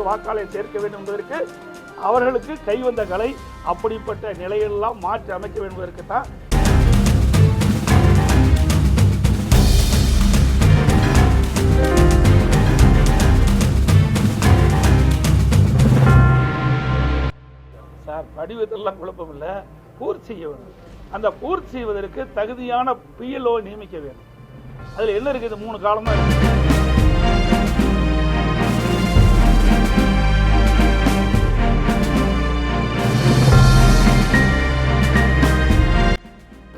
வாக்காளரை சேர்க்க வேண்டும் என்பதற்கு அவர்களுக்கு கைவந்த கலை. அப்படிப்பட்ட நிலையெல்லாம் மாற்றி அமைக்க வேண்டும் என்பதற்கு தான் சார். படிவத்தெல்லாம் குழப்பம் இல்லை, பூர்த்தி செய்ய வேண்டும். அந்த பூர்த்தி செய்வதற்கு தகுதியான PLO நியமிக்க வேண்டும். அதில் என்ன இருக்குது? 3 காலம் தான் இருக்கு.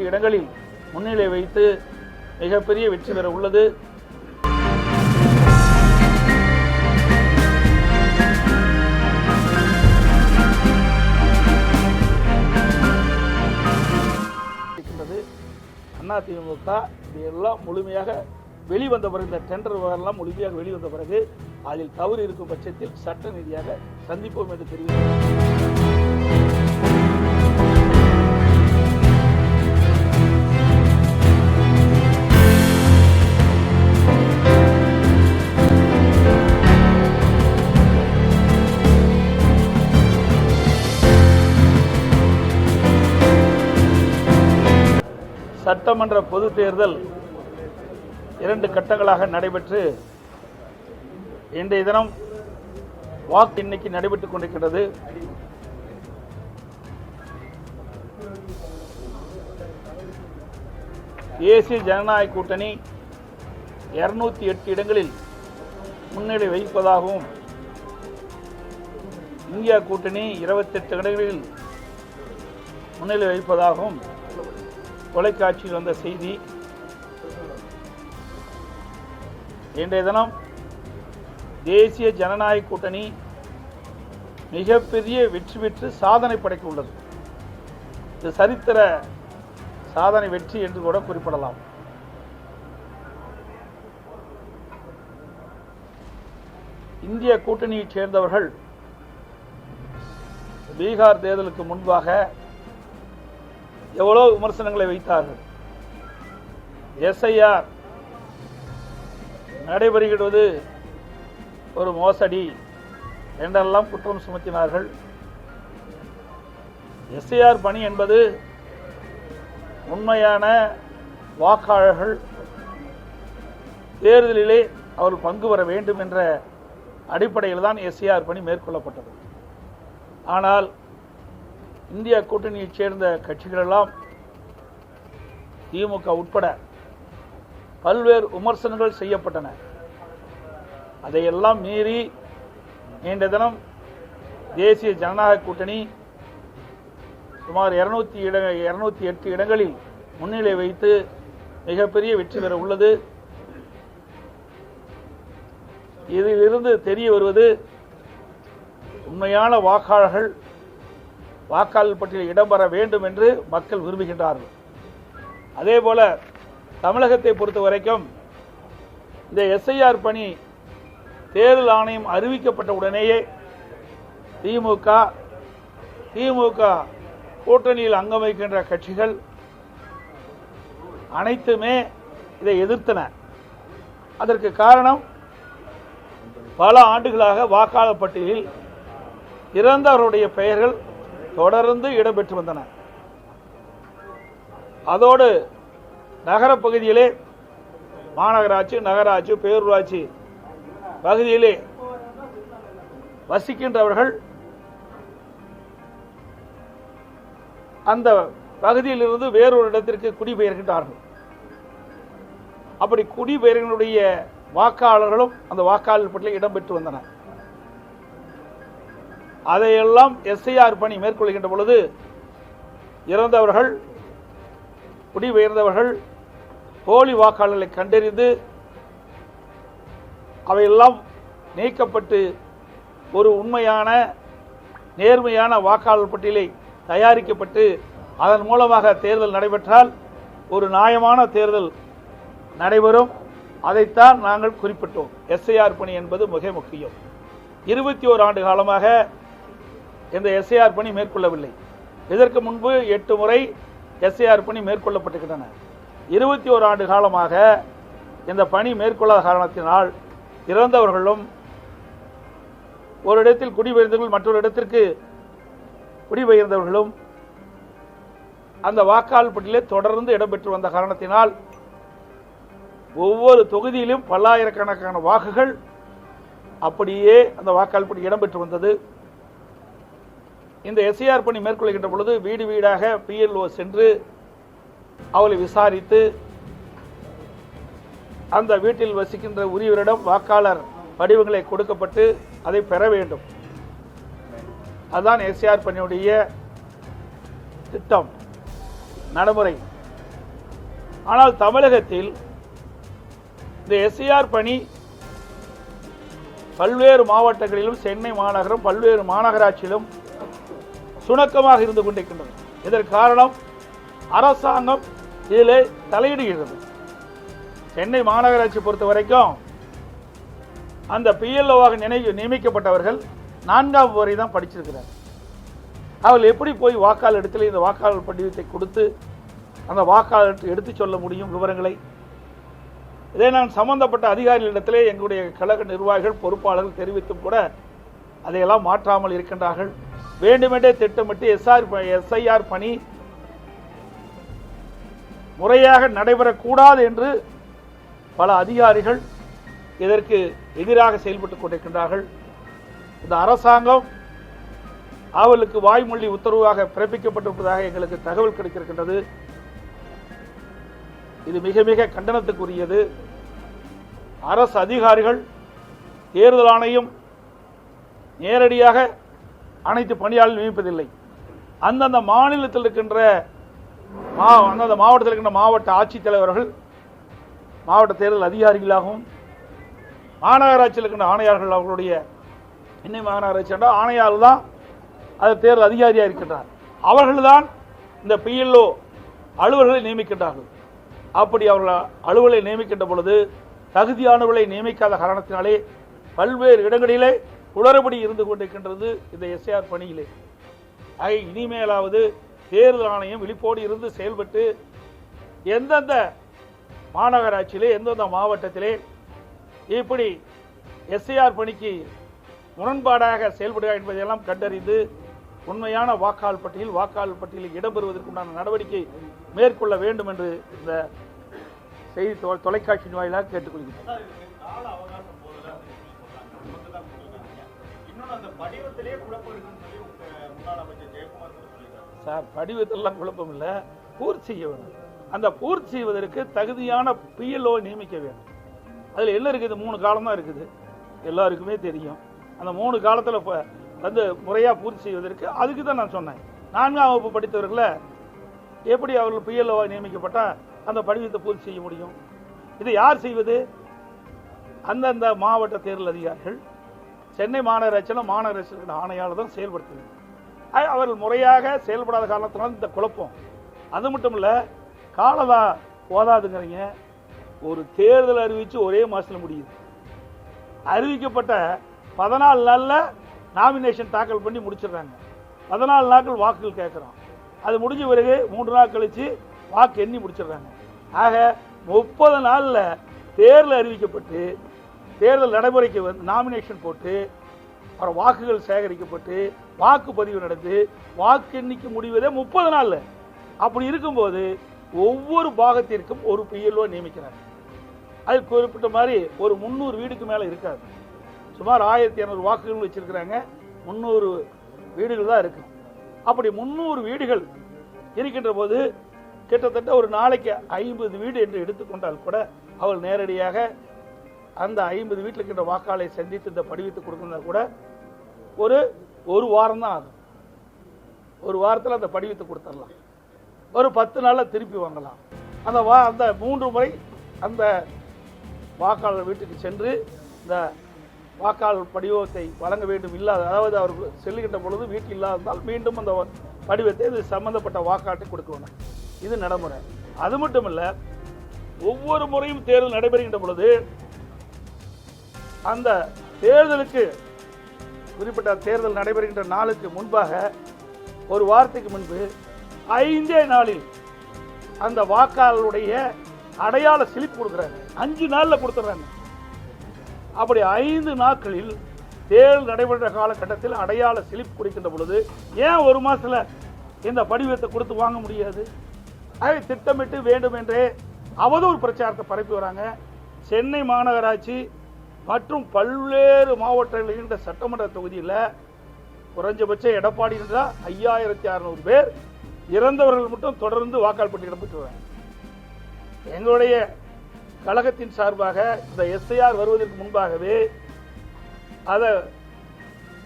இடங்களில் முன்னிலை வைத்து மிகப்பெரிய வெற்றி பெற உள்ளது. அதிமுக இதெல்லாம் முழுமையாக வெளிவந்த பிறகு, இந்த டெண்டர் விவகாரம் முழுமையாக வெளிவந்த பிறகு அதில் தவறு இருக்கும் பட்சத்தில் சட்ட ரீதியாக சந்திப்போம் என்று தெரிவித்தார். சட்டமன்ற பொது தேர்தல் 2 கட்டங்களாக நடைபெற்று இன்றைய தினம் வாக்கு எண்ணிக்கை நடைபெற்றுக் கொண்டிருக்கிறது. தேசிய ஜனநாயக கூட்டணி 208 இடங்களில் முன்னிலை வகிப்பதாகவும், இந்தியா கூட்டணி 28 இடங்களில் முன்னிலை வகிப்பதாகவும் தொலைக்காட்சியில் வந்த செய்தி. இன்றைய தினம் தேசிய ஜனநாயக கூட்டணி மிகப்பெரிய வெற்றி பெற்று சாதனை படைக்க உள்ளது. இது சரித்திர சாதனை வெற்றி என்று கூட குறிப்பிடலாம். இந்திய கூட்டணியைச் சேர்ந்தவர்கள் பீகார் தேர்தலுக்கு முன்பாக எவ்வளவு விமர்சனங்களை வைத்தார்கள். SIR நடைபெறுகிறது ஒரு மோசடி என்றெல்லாம் குற்றம் சுமத்தினார்கள். SIR பணி என்பது உண்மையான வாக்காளர்கள் தேர்தலிலே அவர்கள் பங்கு பெற வேண்டும் என்ற அடிப்படையில் தான் SIR பணி மேற்கொள்ளப்பட்டது. ஆனால் இந்திய கூட்டணியைச் சேர்ந்த கட்சிகளெல்லாம் திமுக உட்பட பல்வேறு விமர்சனங்கள் செய்யப்பட்டன. அதையெல்லாம் மீறி இன்றைய தினம் தேசிய ஜனநாயக கூட்டணி சுமார் 208 இடங்களில் முன்னிலை வைத்து மிகப்பெரிய வெற்றி பெற உள்ளது. இதிலிருந்து தெரிய வருவது, உண்மையான வாக்காளர்கள் வாக்காளர் பட்டியலில் இடம்பெற வேண்டும் என்று மக்கள் விரும்புகின்றார்கள். அதேபோல தமிழகத்தை பொறுத்த வரைக்கும் இந்த SIR பணி தேர்தல் ஆணையம் அறிவிக்கப்பட்ட உடனேயே திமுக கூட்டணியில் அங்கம் வகிக்கின்ற கட்சிகள் அனைத்துமே இதை எதிர்த்தன. அதற்கு காரணம், பல ஆண்டுகளாக வாக்காளர் பட்டியலில் இறந்தவருடைய பெயர்கள் தொடர்ந்து இடம்பெற்று வந்தன. அதோடு நகர பகுதியிலே, மாநகராட்சி, நகராட்சி, பேரூராட்சி பகுதியிலே வசிக்கின்றவர்கள் அந்த பகுதியிலிருந்து வேறொரு இடத்திற்கு குடிபெயர்கின்றார்கள். அப்படி குடிபெயர்களுடைய வாக்காளர்களும் அந்த வாக்காளர் பட்டியலில் இடம்பெற்று வந்தனர். அதையெல்லாம் SIR பணி மேற்கொள்கின்ற பொழுது இறந்தவர்கள், குடிபெயர்ந்தவர்கள், போலி வாக்காளர்களை கண்டறிந்து அவையெல்லாம் நீக்கப்பட்டு ஒரு உண்மையான நேர்மையான வாக்காளர் பட்டியலை தயாரிக்கப்பட்டு அதன் மூலமாக தேர்தல் நடைபெற்றால் ஒரு நியாயமான தேர்தல் நடைபெறும். அதைத்தான் நாங்கள் குறிப்பிட்டோம். SIR பணி என்பது மிக முக்கியம். 21 ஆண்டு காலமாக இந்த SIR பணி மேற்கொள்ளவில்லை. இதற்கு முன்பு 8 முறை SIR பணி மேற்கொள்ளப்பட்டிருக்கின்றன. 21 ஆண்டு காலமாக இந்த பணி மேற்கொள்ளாத காரணத்தினால் இறந்தவர்களும் ஒரு இடத்தில் குடிபெயர்ந்தவர்கள் மற்றொரு இடத்திற்கு குடிபெயர்ந்தவர்களும் அந்த வாக்காளர் பட்டியலே தொடர்ந்து இடம்பெற்று வந்த காரணத்தினால் ஒவ்வொரு தொகுதியிலும் பல்லாயிரக்கணக்கான வாக்குகள் அப்படியே அந்த வாக்காளர் பட்டியல் இடம்பெற்று வந்தது. இந்த எஸ்ஐஆர் பணி மேற்கொள்கின்ற பொழுது வீடு வீடாக பிஎல்ஓ சென்று அவளை விசாரித்து அந்த வீட்டில் வசிக்கின்ற உரியவரிடம் வாக்காளர் படிவங்களை கொடுக்கப்பட்டு அதை பெற வேண்டும். அதுதான் எஸ்ஐஆர் பணியுடைய திட்டம், நடைமுறை. ஆனால் தமிழகத்தில் இந்த எஸ்ஐஆர் பணி பல்வேறு மாவட்டங்களிலும் சென்னை மாநகரம் பல்வேறு மாநகராட்சியிலும் சுணக்கமாக இருந்து கொண்டிருக்கின்றது. இதற்கு காரணம் அரசாங்கம் இதில் தலையிடுகிறது. சென்னை மாநகராட்சி பொறுத்த வரைக்கும் அந்த பிஎல்ஓவாக நியமிக்கப்பட்டவர்கள் 4ஆம் வரை தான் படிச்சிருக்கிறார். அவர்கள் எப்படி போய் வாக்காளர் இடத்துல இந்த வாக்காளர் படிவத்தை கொடுத்து அந்த வாக்காளர் எடுத்து சொல்ல முடியும் விவரங்களை? இதை நான் சம்பந்தப்பட்ட அதிகாரிகளிடத்திலே எங்களுடைய கழக நிர்வாகிகள் பொறுப்பாளர்கள் தெரிவித்தும் கூட அதையெல்லாம் மாற்றாமல் இருக்கின்றார்கள். வேண்டுமென்றே திட்டமிட்டு எஸ்ஐஆர் பணி முறையாக நடைபெறக்கூடாது என்று பல அதிகாரிகள் இதற்கு எதிராக செயல்பட்டுக் கொண்டிருக்கின்றார்கள். இந்த அரசாங்கம் அவர்களுக்கு வாய்மொழி உத்தரவாக பிறப்பிக்கப்பட்டிருப்பதாக எங்களுக்கு தகவல் கிடைக்கின்றது. இது மிக மிக கண்டனத்துக்குரியது. அரசு அதிகாரிகள் தேர்தல் ஆணையம் நேரடியாக அனைத்து பணியாளர்கள் நியமிப்பதில்லை. அந்தந்த மாநிலத்தில் இருக்கின்ற அந்தந்த மாவட்டத்தில் இருக்கின்ற மாவட்ட ஆட்சித்தலைவர்கள் மாவட்ட தேர்தல் அதிகாரிகளாகவும் மாநகராட்சியில் இருக்கின்ற ஆணையாளர்கள் அவர்களுடைய இன்னை மாநகராட்சி என்ற ஆணையாளர் தான் அது தேர்தல் அதிகாரியாக இருக்கின்றார். அவர்கள்தான் இந்த பிஎல்ஓ அலுவலர்களை நியமிக்கின்றார்கள். அப்படி அவர்கள் அலுவலை நியமிக்கின்ற பொழுது தகுதியானவர்களை நியமிக்காத காரணத்தினாலே பல்வேறு இடங்களிலே குளறுபடி இருந்து கொண்டிருக்கின்றது இந்த எஸ்ஐஆர் பணியிலே. ஆக இனிமேலாவது தேர்தல் ஆணையம் விழிப்போடு இருந்து செயல்பட்டு எந்தெந்த மாநகராட்சியிலே எந்தெந்த மாவட்டத்திலே இப்படி எஸ்ஐஆர் பணிக்கு முரண்பாடாக செயல்படுகிறார் என்பதையெல்லாம் கண்டறிந்து உண்மையான வாக்காளர் பட்டியலில் இடம்பெறுவதற்குண்டான நடவடிக்கை மேற்கொள்ள வேண்டும் என்று இந்த செய்தி தொலைக்காட்சியின் வாயிலாக கேட்டுக்கொள்கிறேன். சார், படிவத்திலாம் குழப்பம் இல்லை, பூர்த்தி செய்ய வேண்டும். அந்த பூர்த்தி செய்வதற்கு தகுதியான பிஎல்ஓ நியமிக்க வேண்டும். அதில் என்ன இருக்குது? 3 காலம் தான் இருக்குது, எல்லாருக்குமே தெரியும். அந்த 3 காலத்தில் வந்து முறையாக பூர்த்தி செய்வதற்கு அதுக்கு தான் நான் சொன்னேன். 4ஆம் வகுப்பு படித்தவர்களை எப்படி அவர்கள் பிஎல்ஓவாக நியமிக்கப்பட்டால் அந்த படிவத்தை பூர்த்தி செய்ய முடியும்? இதை யார் செய்வது? அந்தந்த மாவட்ட தேர்தல் அதிகாரிகள், சென்னை மாநகராட்சியில் ஆணையாளர் தான் செயல்படுத்துவது. அவர்கள் முறையாக செயல்படாத காரணத்தினால் இந்த குழப்பம். அது மட்டும் இல்லை, காலதான் போதாதுங்கிறீங்க. ஒரு தேர்தல் அறிவித்து ஒரே மாதத்தில் முடியுது. அறிவிக்கப்பட்ட 14 நாளில் நாமினேஷன் தாக்கல் பண்ணி முடிச்சிடுறாங்க. 14 நாட்கள் வாக்குகள் கேட்குறோம். அது முடிஞ்ச பிறகு 3 நாள் கழித்து வாக்கு எண்ணி முடிச்சிடுறாங்க. ஆக 30 நாளில் தேர்தல் அறிவிக்கப்பட்டு தேர்தல் நடைமுறைக்கு வந்து நாமினேஷன் போட்டு அப்புறம் வாக்குகள் சேகரிக்கப்பட்டு வாக்குப்பதிவு நடந்து வாக்கு எண்ணிக்கை முடிவதே 30 நாளில். அப்படி இருக்கும்போது ஒவ்வொரு பாகத்திற்கும் ஒரு பிஎல்ஓ நியமிக்கிறாங்க. அது குறிப்பிட்ட மாதிரி ஒரு 300 வீடுக்கு மேலே இருக்காது. சுமார் 1200 வாக்குகள் வச்சிருக்கிறாங்க. 300 வீடுகள் தான் இருக்கு. அப்படி 300 வீடுகள் இருக்கின்ற போது கிட்டத்தட்ட ஒரு நாளைக்கு 50 வீடு என்று எடுத்துக்கொண்டால் கூட அவள் நேரடியாக அந்த 50 வீட்டில் இருக்கின்ற வாக்காளரை சந்தித்து இந்த படிவத்தை கொடுக்கணும்னா கூட ஒரு வாரம் தான் ஆகும். ஒரு வாரத்தில் அந்த படிவத்தை கொடுத்துடலாம். ஒரு 10 நாளில் திருப்பி வாங்கலாம். அந்த 3 முறை அந்த வாக்காளர் வீட்டுக்கு சென்று இந்த வாக்காளர் படிவத்தை வழங்க வேண்டும். அதாவது அவர் செல்லுகின்ற பொழுது வீட்டில் இல்லாததால் மீண்டும் அந்த படிவத்தை இது சம்பந்தப்பட்ட வாக்காட்டை கொடுக்க வேண்டும். இது நடைமுறை. அது மட்டும் இல்லை, ஒவ்வொரு முறையும் தேர்தல் நடைபெறுகின்ற பொழுது அந்த தேர்தலுக்கு குறிப்பிட்ட தேர்தல் நடைபெறுகின்ற நாளுக்கு முன்பாக ஒரு வாரத்துக்கு முன்பு 5 நாளில் அந்த வாக்காளருடைய அடையாள ஸ்லிப் கொடுக்குறாங்க. 5 நாளில் கொடுத்துட்றாங்க. அப்படி 5 நாட்களில் தேர்தல் நடைபெற்ற காலகட்டத்தில் அடையாள ஸ்லிப் கொடுக்கின்ற பொழுது ஏன் ஒரு மாசத்துல இந்த படிவத்தை கொடுத்து வாங்க முடியாது? அதை திட்டமிட்டு வேண்டும் என்றே அவதூறு பிரச்சாரத்தை பரப்பி வராங்க. சென்னை மாநகராட்சி மற்றும் பல்வேறு மாவட்டங்களில் இருக்கின்ற சட்டமன்ற தொகுதியில் குறைஞ்சபட்சம் எடப்பாடி இருந்தால் 5600 பேர் இறந்தவர்கள் மட்டும் தொடர்ந்து வாக்காளர் பட்டியலில் பெற்றுவாங்க. எங்களுடைய கழகத்தின் சார்பாக இந்த எஸ்ஐஆர் வருவதற்கு முன்பாகவே அதை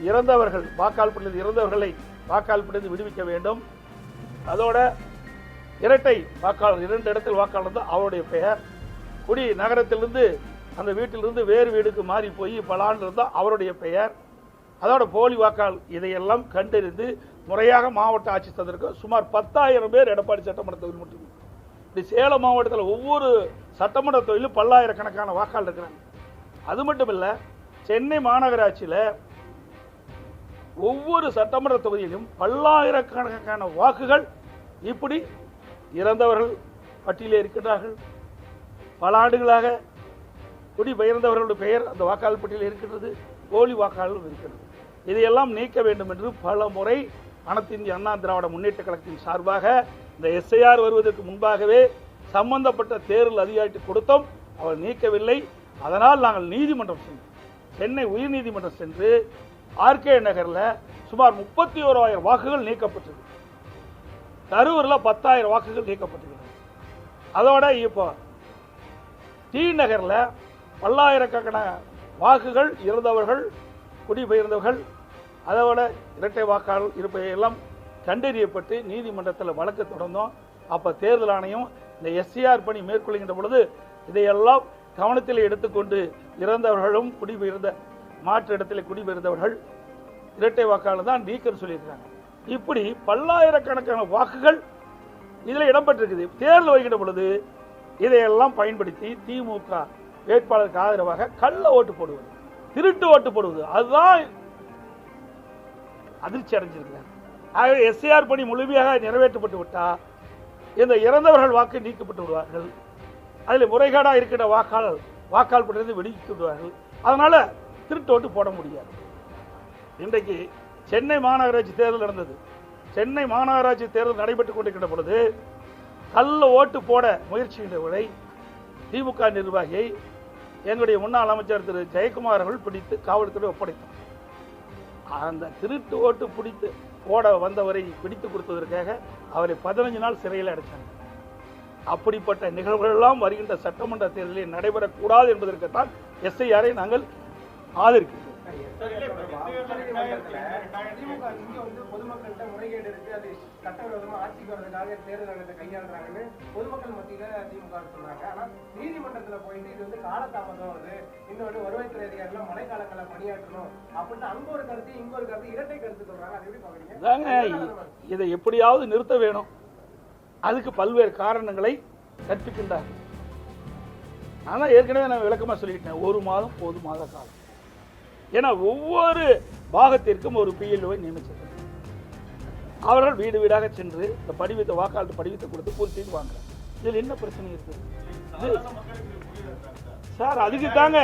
இறந்தவர்கள் வாக்காளர் பட்டியலில் இறந்தவர்களை வாக்காளர் பட்டியலில் விடுவிக்க வேண்டும். அதோட இரட்டை வாக்காளர் 2 இடத்தில் வாக்காளர் தான் அவருடைய பெயர். குடி நகரத்திலிருந்து அந்த வீட்டிலிருந்து வேறு வீடுக்கு மாறி போய் பல ஆண்டு இருந்தால் அவருடைய பெயர். அதோட போலி வாக்காளர் இதையெல்லாம் கண்டறிந்து முறையாக மாவட்ட ஆட்சித்தலைவருக்கு சுமார் 10,000 பேர் எடப்பாடி சட்டமன்ற தொகுதியில் மட்டும். இப்படி சேலம் மாவட்டத்தில் ஒவ்வொரு சட்டமன்ற தொகுதியிலும் பல்லாயிரக்கணக்கான வாக்காளர் இருக்கிறாங்க. அது மட்டும் இல்லை, சென்னை மாநகராட்சியில் ஒவ்வொரு சட்டமன்ற தொகுதியிலும் பல்லாயிரக்கணக்கான வாக்குகள் இப்படி இறந்தவர்கள் பட்டியலில் இருக்கின்றார்கள். பல ஆண்டுகளாக குடிபெயர்ந்தவர்களுடைய பெயர் அந்த வாக்காளர் பட்டியலில் இருக்கின்றது, போலி வாக்காளர்கள் இருக்கிறது. இதையெல்லாம் நீக்க வேண்டும் என்று பல முறை அனைத்து இந்திய அண்ணா திராவிட முன்னேற்ற கழகத்தின் சார்பாக இந்த எஸ்ஐஆர் வருவதற்கு முன்பாகவே சம்பந்தப்பட்ட தேர்தல் அதிகாரிக்கு கொடுத்தோம். அவர் நீக்கவில்லை. அதனால் நாங்கள் நீதிமன்றம் சென்றோம். சென்னை உயர்நீதிமன்றம் சென்று ஆர்கே நகரில் சுமார் 31,000 வாக்குகள் நீக்கப்பட்டது. கரூரில் 10,000 வாக்குகள் நீக்கப்பட்டிருக்கிறது. அதோட இப்போ டி நகரில் பல்லாயிரக்கணக்கான வாக்குகள் இறந்தவர்கள் குடிபெயர்ந்தவர்கள் அதோட இரட்டை வாக்காளர் இருப்பதையெல்லாம் கண்டறியப்பட்டு நீதிமன்றத்தில் வழக்கு தொடர்ந்தோம். அப்போ தேர்தல் ஆணையம் இந்த எஸ்ஐஆர் பணி மேற்கொள்கின்ற பொழுது இதையெல்லாம் கவனத்தில் எடுத்துக்கொண்டு இறந்தவர்களும் குடிபெயர்ந்த மாற்று இடத்தில் குடிபெயர்ந்தவர்கள் இரட்டை வாக்காளர் தான் நீக்கன்னு சொல்லியிருக்காங்க. இப்படி பல்லாயிரக்கணக்கான வாக்குகள் இதில் இடம்பெற்றிருக்குது. தேர்தல் வருகின்ற பொழுது இதையெல்லாம் பயன்படுத்தி திமுக வேட்பாளருக்கு ஆதரவாக கள்ள ஓட்டு போடுவது, திருட்டு ஓட்டு போடுவது, அதுதான் அதிர்ச்சி அடைஞ்சிருக்கிறார். ஆகவே எஸ்ஐஆர் பணி முழுமையாக நிறைவேற்றப்பட்டு விட்டால் இந்த இறந்தவர்கள் வாக்கு நீக்கப்பட்டு விடுவார்கள். அதில் முறைகேடாக இருக்கிற வாக்காளர் பட்டியலிருந்து வெடித்து விடுவார்கள். அதனால திருட்டு ஓட்டு போட முடியாது. இன்றைக்கு சென்னை மாநகராட்சி தேர்தல் நடந்தது. சென்னை மாநகராட்சி தேர்தல் நடைபெற்றுக் கொண்டிருக்கின்ற பொழுது கள்ள ஓட்டு போட முயற்சியின்றவரை திமுக நிர்வாகியை எங்களுடைய முன்னாள் அமைச்சர் திரு ஜெயக்குமார் அவர்கள் பிடித்து காவல்துறை ஒப்படைத்தார். அந்த திருட்டு ஓட்டு பிடித்து போட வந்தவரை பிடித்து கொடுத்ததற்காக அவரை 15 நாள் சிறையில் அடைத்தாங்க. அப்படிப்பட்ட நிகழ்வுகளெல்லாம் வருகின்ற சட்டமன்ற தேர்தலில் நடைபெறக்கூடாது என்பதற்குத்தான் எஸ்ஐஆரை நாங்கள் ஆதரிக்கிறோம். பொதுமக்கள்கிட்ட முறைகேடு இருக்கு, அது சட்டவிரோதமா ஆட்சிக்கு வரதுக்காக தேர்தல் கையாளுறாங்கன்னு பொதுமக்கள் மத்தியில திமுக சொன்னாங்க. ஆனா நீதிமன்றத்துல போயிட்டு இது வந்து காலதாமதம் வருது, இன்னொரு வருவாய்த்துறை அதிகாரிகள் மழைக்காலங்களை பணியாற்றணும் அப்படின்னு அங்க ஒரு கருத்து இங்க ஒரு கருத்து இரட்டை கருத்து சொல்றாங்க. அது எப்படி பாக்குறீங்க? இதை எப்படியாவது நிறுத்த வேணும். அதுக்கு பல்வேறு காரணங்களை கற்பிக்கின்றார். ஆனா ஏற்கனவே நான் விளக்கமா சொல்லிட்டேன், 1 மாதம் போதுமான காலம். ஏன்னா ஒவ்வொரு பாகத்திற்கும் ஒரு பிஎல்ஓவை நியமிச்சிருக்காங்க. அவர்கள் வீடு வீடாக சென்று இந்த படிவத்தை வாக்காளர் படிவத்தை கொடுத்து பூர்த்தி செய்து வாங்குறாங்க. இதில் என்ன பிரச்சனை இருக்குது சார்? அதுக்கு தாங்க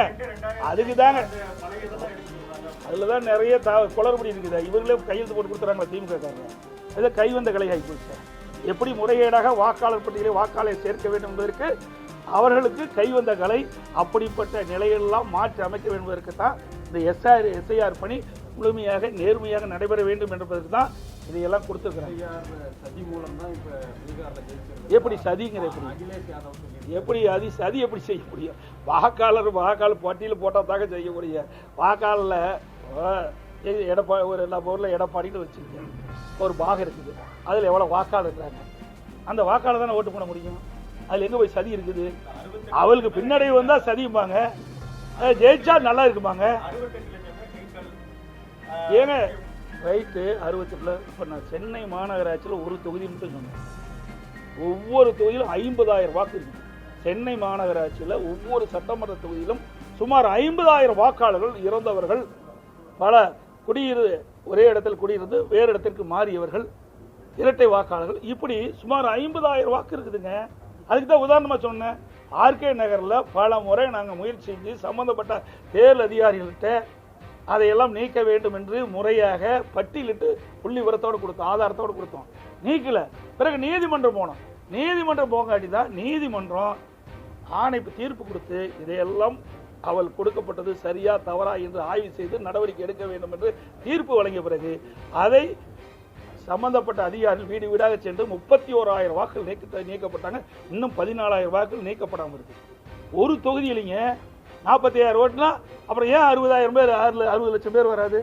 அதுலதான் நிறைய குளறுபடி இருக்குது. இவர்களே கையெழுத்து போட்டு கொடுத்துறாங்க திமுக காரங்க. இதை கைவந்த கலை ஆகி போச்சு. எப்படி முறைகேடாக வாக்காளர் பட்டியலை வாக்காளரை சேர்க்க வேண்டும் என்பதற்கு அவர்களுக்கு கைவந்த கலை. அப்படிப்பட்ட நிலையெல்லாம் மாற்றி அமைக்க வேண்டும் என்பதற்கு தான் இந்த எஸ்ஐஆர் பணி முழுமையாக நேர்மையாக நடைபெற வேண்டும் என்பதற்கு தான் இதையெல்லாம் கொடுத்துருக்கிறாங்க. எப்படி சதிங்கிற எப்படி சதி எப்படி செய்ய முடியும்? வாக்காளர் பட்டியல் போட்டால் தாங்க செய்யக்கூடிய வாக்காளரில் எடப்பாடி ஒரு எல்லா ஊரில் எடப்பாடின்னு வச்சுருக்கேன். ஒரு பாகம் இருக்குது, அதில் எவ்வளோ வாக்காளர் இருக்கிறாங்க. அந்த வாக்காளர் தானே ஓட்டு போட முடியும். அதில் எங்கே போய் சதி இருக்குது? அவளுக்கு பின்னடைவு வந்தால் சதியும்பாங்க, ஜெயிச்சா நல்லா இருக்குமாங்க. ஏங்க ரைட்டு 68 இப்போ நான் சென்னை மாநகராட்சியில் ஒரு தொகுதி மட்டும் சொன்னேன். ஒவ்வொரு தொகுதியிலும் 50,000 வாக்கு இருக்கு. சென்னை மாநகராட்சியில் ஒவ்வொரு சட்டமன்ற தொகுதியிலும் சுமார் 50,000 வாக்காளர்கள் இறந்தவர்கள், பல ஒரே இடத்தில் குடியிருந்து வேறு இடத்திற்கு மாறியவர்கள், இரட்டை வாக்காளர்கள், இப்படி சுமார் 50,000 வாக்கு இருக்குதுங்க. அதுக்கு தான் உதாரணமாக சொன்னேன். ஆர்கே நகரில் பல முறை நாங்கள் முயற்சி செஞ்சு சம்பந்தப்பட்ட தேர்தல் அதிகாரிகள்கிட்ட அதையெல்லாம் நீக்க வேண்டும் என்று முறையாக பட்டியலிட்டு புள்ளி விவரத்தோடு கொடுத்தோம், ஆதாரத்தோடு கொடுத்தோம். நீக்கல. பிறகு நீதிமன்றம் போனோம். நீதிமன்றம் போகாட்டி தான் நீதிமன்றம் ஆணைப்பு தீர்ப்பு கொடுத்து இதையெல்லாம் அவள் கொடுக்கப்பட்டது சரியா தவறா என்று ஆய்வு செய்து நடவடிக்கை எடுக்க வேண்டும் என்று தீர்ப்பு வழங்கிய பிறகு அதை சம்பந்தப்பட்ட அதிகாரிகள் வீடு வீடாக சென்று 31,000 வாக்குகள் நீக்கப்பட்டாங்க. இன்னும் 14,000 வாக்குகள் நீக்கப்படாமல் இருக்கு. ஒரு தொகுதியிலிங்க 45,000 ஓட்டுனா அப்புறம் ஏன் 60,000 பேர் 60 லட்சம் பேர் வராது?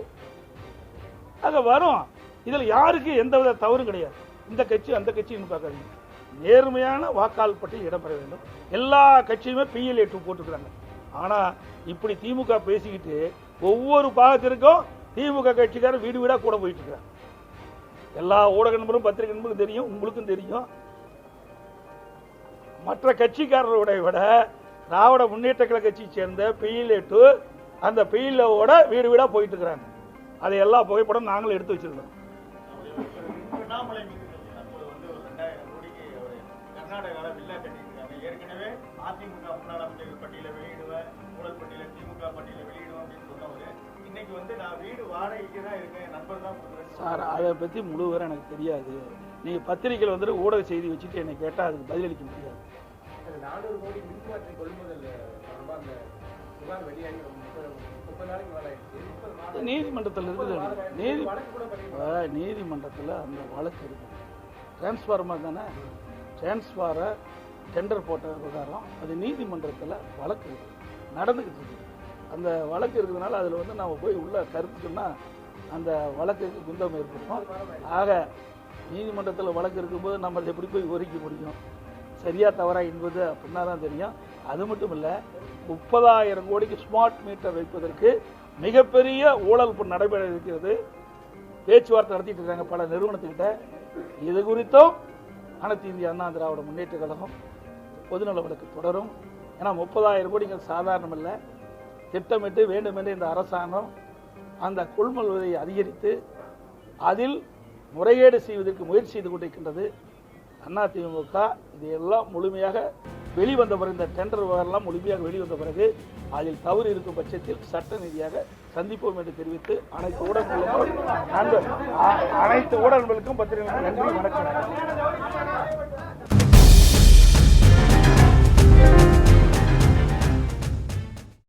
ஆக வரும். இதில் யாருக்கு எந்தவித தவறும் கிடையாது. இந்த கட்சி அந்த கட்சின்னு பார்க்காதீங்க. நேர்மையான வாக்காளர் பட்டியல் இடம்பெற வேண்டும். எல்லா கட்சியுமே PLA 2 போட்டுக்கிறாங்க. ஆனா இப்படி திமுக பேசிக்கிட்டு ஒவ்வொரு பாகத்திற்கும் திமுக கட்சிக்காரர் வீடு வீடா கூட போயிட்டு இருக்கிறாங்க. எல்லா ஊடக நண்பரும் பத்திரிகை நண்பரும் தெரியும், உங்களுக்கும் தெரியும். மற்ற கட்சிக்காரர்களை விட திராவிட முன்னேற்ற கழக கட்சியை சேர்ந்த PLA 2 அந்த PLAவோட வீடு வீடா போயிட்டு இருக்கிறாங்க. அதை எல்லா புகைப்படம் நாங்களும் எடுத்து வச்சிருக்கோம். கர்நாடகாவில் வில்லா கட்டியிருக்காங்க. ஏற்கனவே அதிமுக முன்னாள் அமைச்சர்கள் பட்டியலை வெளியிடுவேன், ஊழல் பட்டியலை திமுக பட்டியலை வெளியிடுவேன் அப்படின்னு சொன்னவர் இன்னைக்கு வந்து நான் வீடு வாடகைக்கு தான் இருக்கேன், நண்பர் தான் சார். அதை பற்றி முழு விவரம் எனக்கு தெரியாது. நீங்கள் பத்திரிகையில் வந்துட்டு ஊடக செய்தி வச்சுட்டு என்னை கேட்டால் அதுக்கு பதிலளிக்க முடியாது. 400 கோடி மின்மாற்றி கொள்முதல் தொடர்பாக புகார் வெளியாகி 30 நாளைக்கு மேலே ஆயிடுச்சு. நீதிமன்றத்தில் இருக்குது. நீதிமன்றத்தில் அந்த வழக்கு இருக்குது. டிரான்ஸ்ஃபார்மர் தானே, டிரான்ஸ்ஃபாரை டெண்டர் போட்ட விவகாரம் அது நீதிமன்றத்தில் வழக்கு இருக்குது, நடந்துக்கிட்டு இருக்குது. அந்த வழக்கு இருக்கிறதுனால அதில் வந்து நம்ம போய் உள்ள கருத்து சொன்னால் அந்த வழக்குக்கு குந்தம் ஏற்படுத்தும். ஆக நீதிமன்றத்தில் வழக்கு இருக்கும்போது நம்ம அதை எப்படி போய் ஒதுக்க முடியும்? சரியா தவறா என்பது அப்படின்னா தான் தெரியும். அது மட்டும் இல்லை, 30,000 கோடிக்கு ஸ்மார்ட் மீட்டர் வைப்பதற்கு மிகப்பெரிய ஊழல் நடைபெற இருக்கிறது. பேச்சுவார்த்தை நடத்திட்டு இருக்காங்க பல நிறுவனத்துக்கிட்ட. இது குறித்தும் அனைத்து இந்திய அண்ணா திராவிட முன்னேற்ற கழகம் பொதுநல வழக்கு தொடரும். ஏன்னா 30,000 கோடிகள் சாதாரணம் இல்லை. திட்டமிட்டு வேண்டுமென்று இந்த அரசாங்கம் அந்த கொள்முதலை அதிகரித்து அதில் முறைகேடு செய்வதற்கு முயற்சி செய்து கொண்டிருக்கின்றது. அதிமுக இதையெல்லாம் முழுமையாக வெளிவந்த பிறகு, இந்த டெண்டர் விவகாரம்லாம் முழுமையாக வெளிவந்த பிறகு அதில் தவறு இருக்கும் பட்சத்தில் சட்ட ரீதியாக சந்திப்போம் என்று தெரிவித்து அனைத்து ஊடகங்களுக்கும் பத்திரிகைகளுக்கும் நன்றி, வணக்கம்.